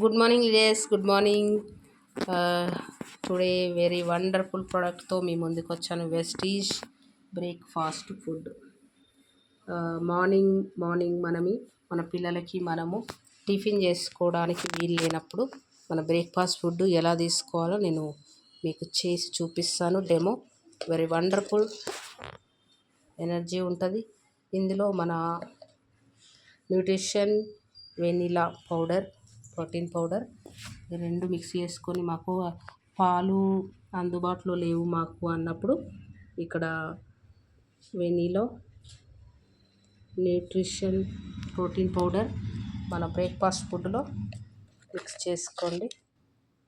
Good morning, yes, good morning. Today very wonderful product తో మీ ముందుకు వచ్చాను. Vestige breakfast food. మార్నింగ్ మన పిల్లలకి మనము టిఫిన్ చేసుకోవడానికి వీలు లేనప్పుడు మన బ్రేక్ఫాస్ట్ ఫుడ్ ఎలా తీసుకోవాలో నేను మీకు చేసి చూపిస్తాను. డెమో వెరీ వండర్ఫుల్, ఎనర్జీ ఉంటుంది ఇందులో. మన nutrition, vanilla powder, protein powder ఈ రెండు మిక్స్ చేసుకొని, మాకు పాలు అందుబాటులో లేవు మాకు అన్నప్పుడు ఇక్కడ వెనిలా, న్యూట్రిషన్, ప్రోటీన్ పౌడర్ మన బ్రేక్ఫాస్ట్ ఫుడ్లో మిక్స్ చేసుకోండి.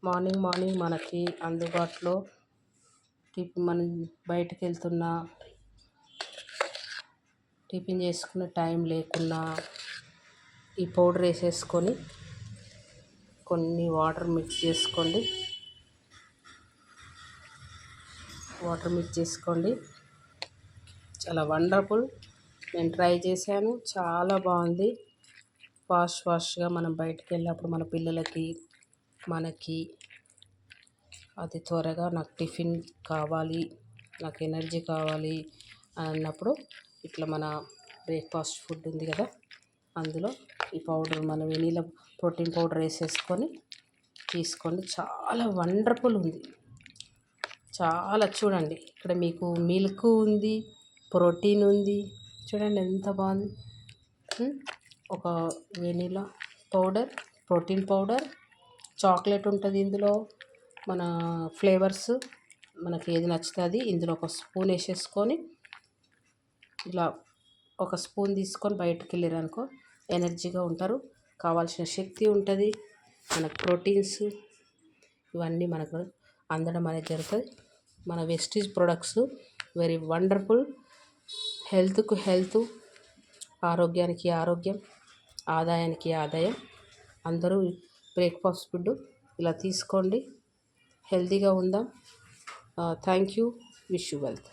మార్నింగ్ మనకి అందుబాటులో మనం బయటకు వెళ్తున్నా, టిఫిన్ చేసుకునే టైం లేకున్నా ఈ పౌడర్ వేసేసుకొని కొన్ని వాటర్ మిక్స్ చేసుకోండి. చాలా వండర్ఫుల్. నేను ట్రై చేశాను, చాలా బాగుంది. ఫాస్ట్గా మనం బయటకు వెళ్ళినప్పుడు మన పిల్లలకి మనకి అది త్వరగా నాకు టిఫిన్ కావాలి, నాకు ఎనర్జీ కావాలి అన్నప్పుడు ఇట్లా మన బ్రేక్ఫాస్ట్ ఫుడ్ ఉంది కదా, అందులో ఈ పౌడర్, మన వెనీలా ప్రోటీన్ పౌడర్ వేసేసుకొని తీసుకోండి. చాలా వండర్ఫుల్ ఉంది. చాలా చూడండి, ఇక్కడ మీకు మిల్క్ ఉంది, ప్రోటీన్ ఉంది. చూడండి ఎంత బాగుంది. ఒక vanilla powder, protein powder, chocolate ఉంటుంది ఇందులో. మన ఫ్లేవర్స్ మనకి ఏది నచ్చుతుంది ఇందులో ఒక స్పూన్ వేసేసుకొని, ఇలా ఒక స్పూన్ తీసుకొని బయటకు వెళ్ళారనుకో ఎనర్జీగా ఉంటారు. కావాల్సిన శక్తి ఉంటుంది, మనకు ప్రోటీన్స్ ఇవన్నీ మనకు అందడం అనేది జరుగుతుంది. మన వెస్టీజ్ ప్రొడక్ట్స్ వెరీ వండర్ఫుల్. హెల్త్కు హెల్త్, ఆరోగ్యానికి ఆరోగ్యం, ఆదాయానికి ఆదాయం. అందరూ బ్రేక్ఫాస్ట్ ఫుడ్ ఇలా తీసుకోండి, హెల్తీగా ఉందాం. Thank you. Wish you wealth.